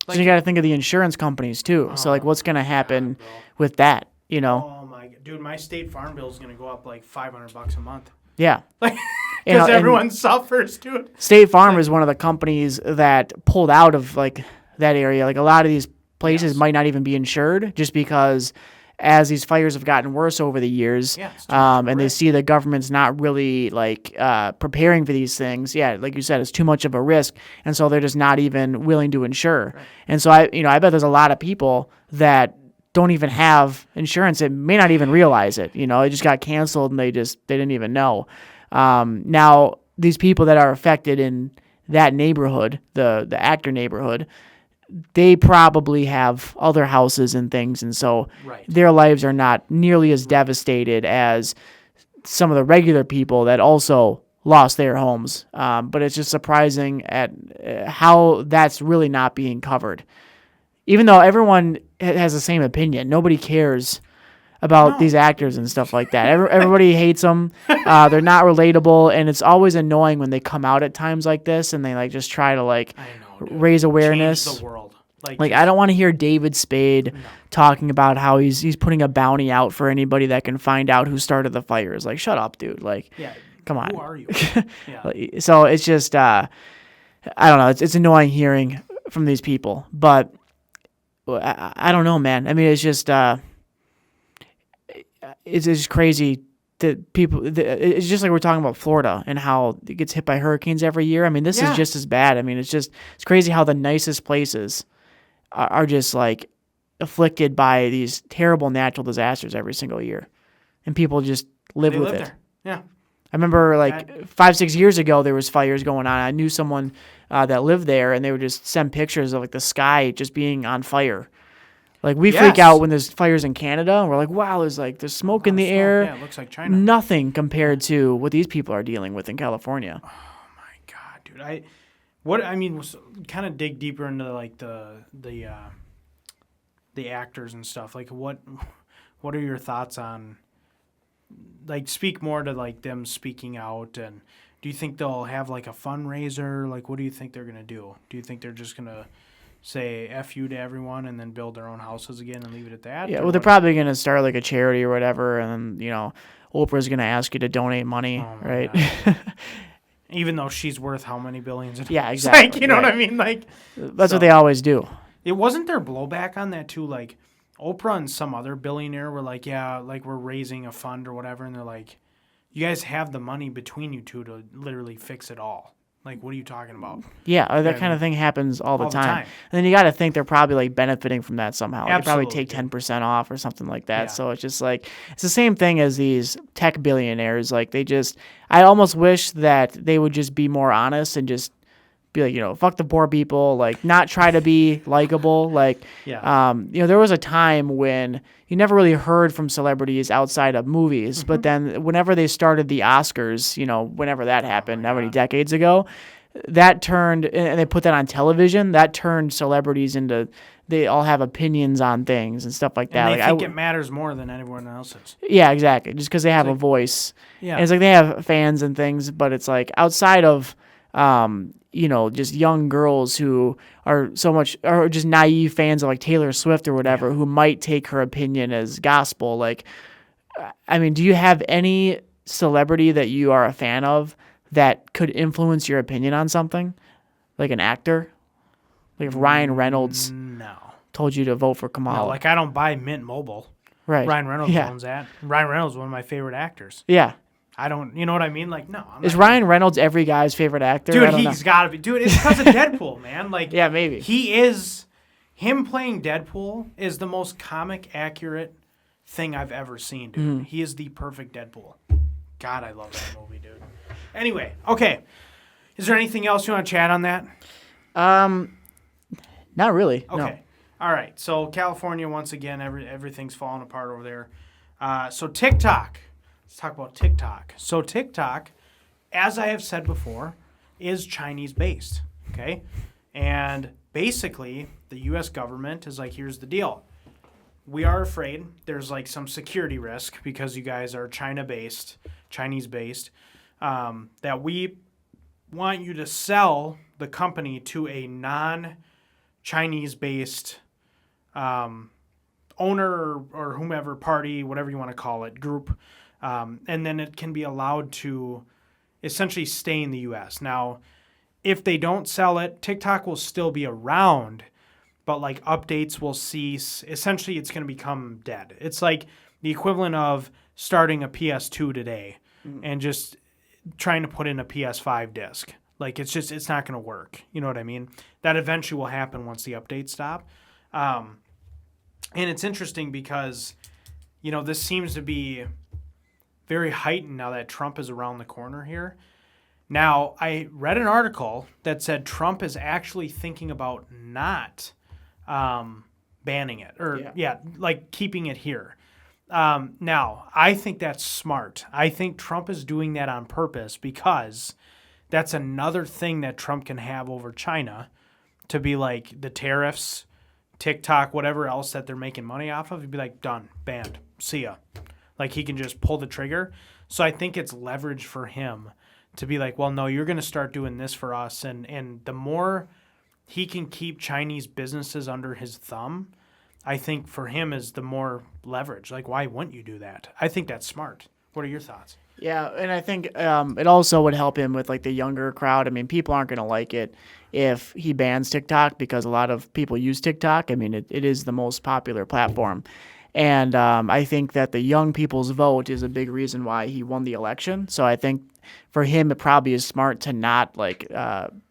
So you got to think of the insurance companies too. So like, what's going to happen with that? Oh my god, dude, my State Farm bill is going to go up like $500 a month. Yeah. Because everyone suffers, dude. State Farm is one of the companies that pulled out of like that area. Like a lot of these places might not even be insured just because as these fires have gotten worse over the years, and they see the government's not really like preparing for these things. Yeah, like you said, it's too much of a risk, and so they're just not even willing to insure. Right. And so I bet there's a lot of people that don't even have insurance. It may not even realize it. It just got canceled and they didn't even know. Now these people that are affected in that neighborhood, the actor neighborhood, they probably have other houses and things, and so their lives are not nearly as devastated as some of the regular people that also lost their homes. But it's just surprising at how that's really not being covered. Even though everyone has the same opinion, nobody cares about these actors and stuff like that. Everybody hates them. They're not relatable, and it's always annoying when they come out at times like this and they like just try to raise awareness. Change the world. Like I don't want to hear David Spade talking about how he's putting a bounty out for anybody that can find out who started the fires. Like, shut up, dude. Like, come on. Who are you? So it's just I don't know. It's annoying hearing from these people, but I don't know, man. I mean, it's just it's just crazy that people. It's just like we're talking about Florida and how it gets hit by hurricanes every year. I mean, this is just as bad. I mean, it's crazy how the nicest places are just like afflicted by these terrible natural disasters every single year, and people just live with it. There. Yeah. I remember like 5-6 years ago there was fires going on. I knew someone that lived there, and they would just send pictures of like the sky just being on fire. Like we freak out when there's fires in Canada, and we're like, wow, there's smoke in the air. Yeah, it looks like China. Nothing compared to what these people are dealing with in California. Oh my god, dude! Kind of dig deeper into like the actors and stuff. Like what are your thoughts on? Like, speak more to like them speaking out, and do you think they'll have like a fundraiser? Like, what do you think they're gonna do? Do you think they're just gonna say F you to everyone and then build their own houses again and leave it at that? Yeah, well, they're probably going to start like a charity or whatever, and then, Oprah's going to ask you to donate money, right? Even though she's worth how many billions? Yeah, exactly. Like, you know what I mean? Like, that's what they always do. It wasn't there blowback on that too? Like, Oprah and some other billionaire were like, yeah, like we're raising a fund or whatever, and they're like, you guys have the money between you two to literally fix it all. Like, what are you talking about? Yeah, that kind of thing happens all the time. And then you got to think they're probably like benefiting from that somehow. They probably take 10% off or something like that. Yeah. So it's just like, it's the same thing as these tech billionaires. Like I almost wish that they would just be more honest and just be like, fuck the poor people, like not try to be likable. Like, there was a time when you never really heard from celebrities outside of movies, but then whenever they started the Oscars, whenever that happened, how many decades ago, that turned, and they put that on television, that turned celebrities into, they all have opinions on things and stuff like that. And they like think it matters more than anyone else's. Yeah, exactly. Just because they have a voice. Yeah. And it's like they have fans and things, but it's like outside of, just young girls who are or just naive fans of like Taylor Swift or whatever, who might take her opinion as gospel. Like, I mean, do you have any celebrity that you are a fan of that could influence your opinion on something? Like an actor? Like if Ryan Reynolds told you to vote for Kamala. No, like I don't buy Mint Mobile. Right. Ryan Reynolds owns that. Ryan Reynolds is one of my favorite actors. Yeah. I don't, you know what I mean? Like, no. Is Ryan Reynolds every guy's favorite actor? Dude, he's got to be. Dude, it's because of Deadpool, man. Like, yeah, maybe. Him playing Deadpool is the most comic accurate thing I've ever seen, dude. He is the perfect Deadpool. God, I love that movie, dude. Anyway, okay. Is there anything else you want to chat on that? Not really. Okay. No. All right. So California, once again, everything's falling apart over there. So TikTok. Let's talk about TikTok. So TikTok, as I have said before, is Chinese-based, okay? And basically, the U.S. government is like, here's the deal. We are afraid there's like some security risk because you guys are China-based, Chinese-based, that we want you to sell the company to a non-Chinese-based owner or whomever, party, whatever you want to call it, group, and then it can be allowed to essentially stay in the U.S. Now, if they don't sell it, TikTok will still be around, but like updates will cease. Essentially, it's going to become dead. It's like the equivalent of starting a PS2 today and just trying to put in a PS5 disc. Like, it's not going to work. You know what I mean? That eventually will happen once the updates stop. And it's interesting because, this seems to be very heightened now that Trump is around the corner here. Now, I read an article that said Trump is actually thinking about not banning it or, like keeping it here. Now, I think that's smart. I think Trump is doing that on purpose because that's another thing that Trump can have over China to be like the tariffs, TikTok, whatever else that they're making money off of. He'd be like, done, banned, see ya. Like he can just pull the trigger. So I think it's leverage for him to be like, well, no, you're going to start doing this for us. And the more he can keep Chinese businesses under his thumb, I think for him is the more leverage. Like, why wouldn't you do that? I think that's smart. What are your thoughts? Yeah, and I think it also would help him with like the younger crowd. I mean, people aren't going to like it if he bans TikTok because a lot of people use TikTok. I mean, it is the most popular platform. And I think that the young people's vote is a big reason why he won the election. So I think for him, it probably is smart to not like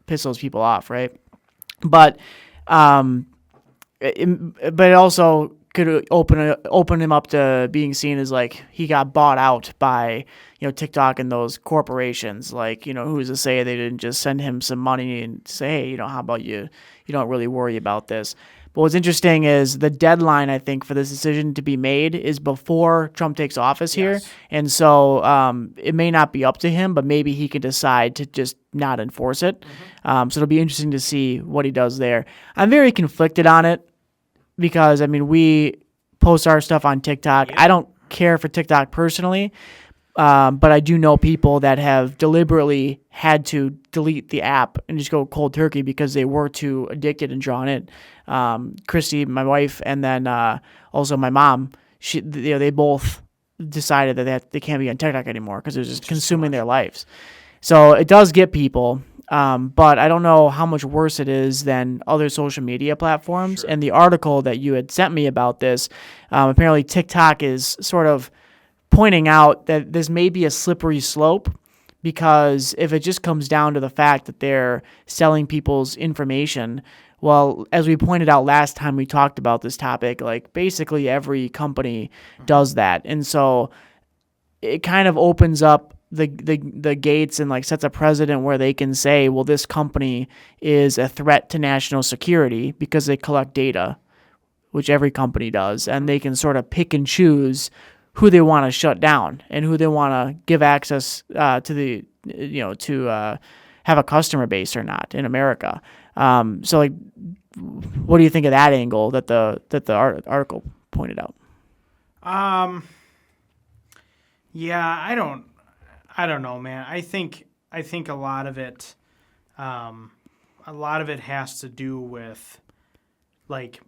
piss those people off, right? But it also could open him up to being seen as like he got bought out by TikTok and those corporations. Like who's to say they didn't just send him some money and say, hey, how about you don't really worry about this. But what's interesting is the deadline, I think, for this decision to be made is before Trump takes office here. And so it may not be up to him, but maybe he could decide to just not enforce it. So it'll be interesting to see what he does there. I'm very conflicted on it because, I mean, we post our stuff on TikTok. I don't care for TikTok personally, but I do know people that have deliberately had to delete the app and just go cold turkey because they were too addicted and drawn in. Christy, my wife, and then also my mom, they both decided that they can't be on TikTok anymore because it was just consuming their lives. So it does get people, but I don't know how much worse it is than other social media platforms. Sure. And the article that you had sent me about this, apparently TikTok is sort of pointing out that this may be a slippery slope because if it just comes down to the fact that they're selling people's information, well, as we pointed out last time we talked about this topic, like basically every company does that. And so it kind of opens up the gates and like sets a precedent where they can say, well, this company is a threat to national security because they collect data, which every company does, and they can sort of pick and choose who they want to shut down and who they want to give access to the, to have a customer base or not in America. So like, what do you think of that angle that the article pointed out? Yeah, I don't know, man. I think a lot of it has to do with like,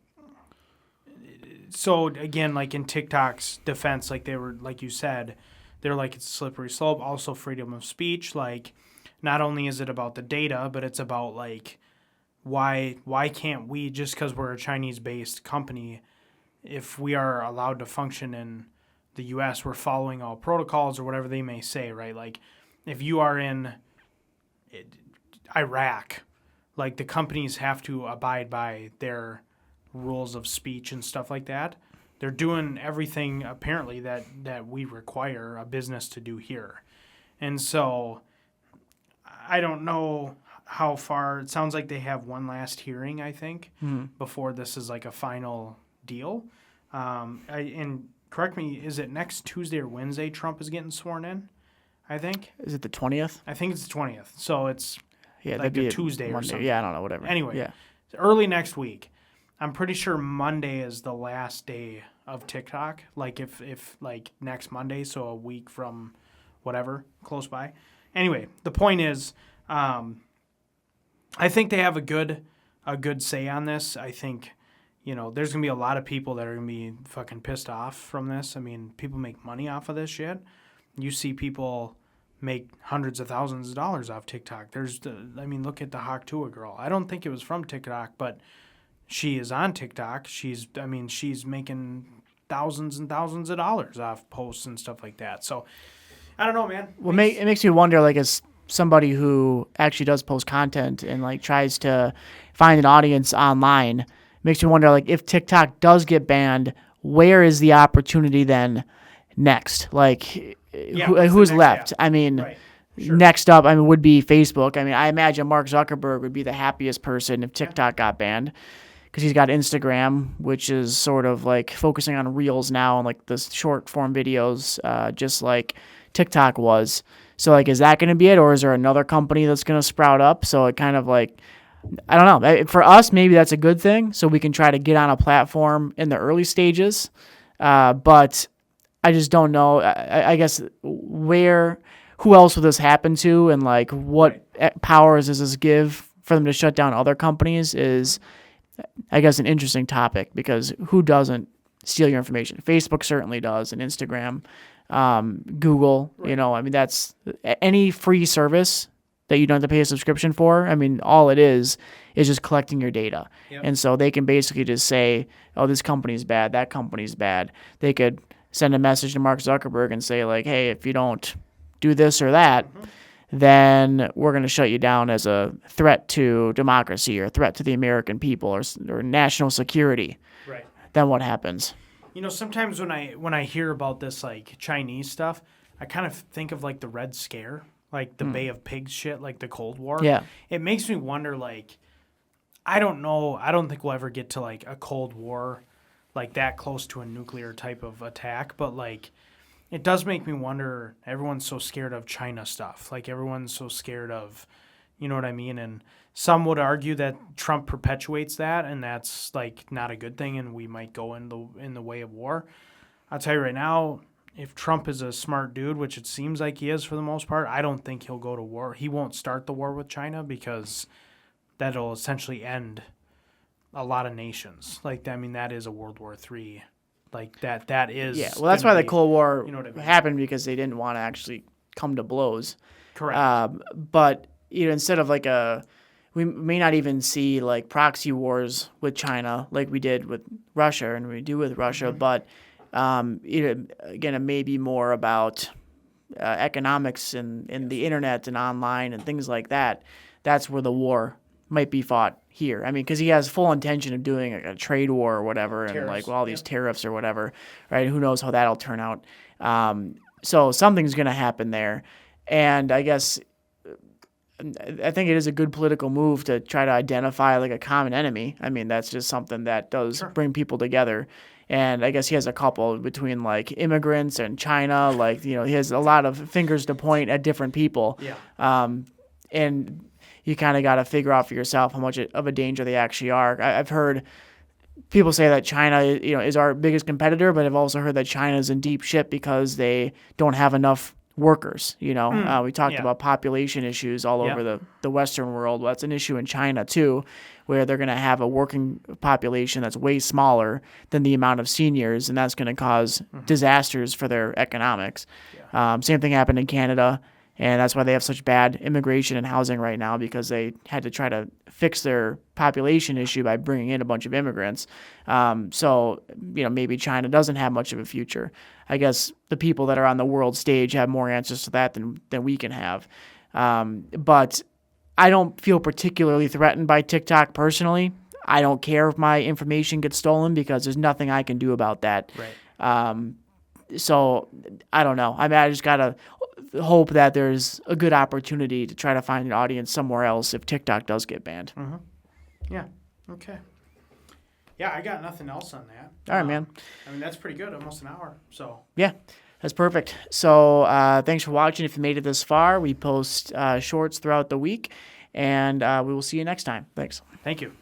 so again, like in TikTok's defense, like they were, like you said, they're like, it's a slippery slope, also freedom of speech. Like, not only is it about the data, but it's about like, why can't we, just because we're a Chinese-based company, if we are allowed to function in the U.S., we're following all protocols or whatever they may say, right? Like, if you are in Iraq, like the companies have to abide by their rules of speech and stuff like that. They're doing everything apparently that we require a business to do here. And so I don't know how far. It sounds like they have one last hearing, I think, before this is like a final deal. And correct me, is it next Tuesday or Wednesday Trump is getting sworn in, I think? Is it the 20th? I think it's the 20th. So it's like a Tuesday or something. Yeah, I don't know, whatever. Anyway, yeah. Early next week. I'm pretty sure Monday is the last day of TikTok. Like if like next Monday, so a week from whatever, close by. Anyway, the point is, I think they have a good say on this. I think, there's going to be a lot of people that are going to be fucking pissed off from this. I mean, people make money off of this shit. You see people make hundreds of thousands of dollars off TikTok. Look at the howto girl. I don't think it was from TikTok, but she is on TikTok. She's making thousands and thousands of dollars off posts and stuff like that. So I don't know, man. Well, it makes me wonder, like, as somebody who actually does post content and like tries to find an audience online, makes me wonder, like, if TikTok does get banned, where is the opportunity then next? Like, who's left? App? I mean, right. Sure. Next up, would be Facebook. I imagine Mark Zuckerberg would be the happiest person if TikTok got banned, because he's got Instagram, which is sort of like focusing on Reels now and like the short form videos, just like TikTok was. So like, is that going to be it, or is there another company that's going to sprout up? So it kind of like, I don't know. For us, maybe that's a good thing, so we can try to get on a platform in the early stages. But I just don't know. I guess who else would this happen to, and like what powers does this give for them to shut down other companies is, I guess, an interesting topic, because who doesn't steal your information? Facebook certainly does, and Instagram, Google, right. That's any free service that you don't have to pay a subscription for. All it is just collecting your data. Yep. And so they can basically just say, oh, this company's bad, that company's bad. They could send a message to Mark Zuckerberg and say, like, hey, if you don't do this or that, then we're going to shut you down as a threat to democracy or a threat to the American people or national security. Right. Then what happens? Sometimes when I hear about this like Chinese stuff, I kind of think of like the Red Scare, like the Bay of Pigs shit, like the Cold War. Yeah. It makes me wonder, like, I don't know. I don't think we'll ever get to like a Cold War like that close to a nuclear type of attack, but like, it does make me wonder, everyone's so scared of China stuff. Like, everyone's so scared of, you know what I mean? And some would argue that Trump perpetuates that, and that's, like, not a good thing, and we might go in the way of war. I'll tell you right now, if Trump is a smart dude, which it seems like he is for the most part, I don't think he'll go to war. He won't start the war with China, because that'll essentially end a lot of nations. Like, that is a World War III. Like that is. Yeah, well, that's why the Cold War happened, because they didn't want to actually come to blows. Correct. But instead of like we may not even see like proxy wars with China like we did with Russia and we do with Russia, but again, it may be more about economics and the internet and online and things like that. That's where the war might be fought here. Because he has full intention of doing a trade war or whatever, tariffs, and like all these tariffs or whatever, right? Who knows how that'll turn out? So something's going to happen there, and I guess I think it is a good political move to try to identify like a common enemy. That's just something that does bring people together. And I guess he has a couple between like immigrants and China. Like, he has a lot of fingers to point at different people. Yeah. and you kind of got to figure out for yourself how much of a danger they actually are. I've heard people say that China, is our biggest competitor, but I've also heard that China is in deep shit because they don't have enough workers. We talked about population issues all over the Western world. Well, that's an issue in China too, where they're going to have a working population that's way smaller than the amount of seniors, and that's going to cause disasters for their economics. Same thing happened in Canada. And that's why they have such bad immigration and housing right now, because they had to try to fix their population issue by bringing in a bunch of immigrants. So maybe China doesn't have much of a future. I guess the people that are on the world stage have more answers to that than we can have. But I don't feel particularly threatened by TikTok personally. I don't care if my information gets stolen because there's nothing I can do about that. Right. So I don't know. I just got to hope that there's a good opportunity to try to find an audience somewhere else if TikTok does get banned. Mm-hmm. Yeah. Okay. Yeah, I got nothing else on that. All right, man. That's pretty good. Almost an hour. So. Yeah, that's perfect. So thanks for watching. If you made it this far, we post shorts throughout the week, and we will see you next time. Thanks. Thank you.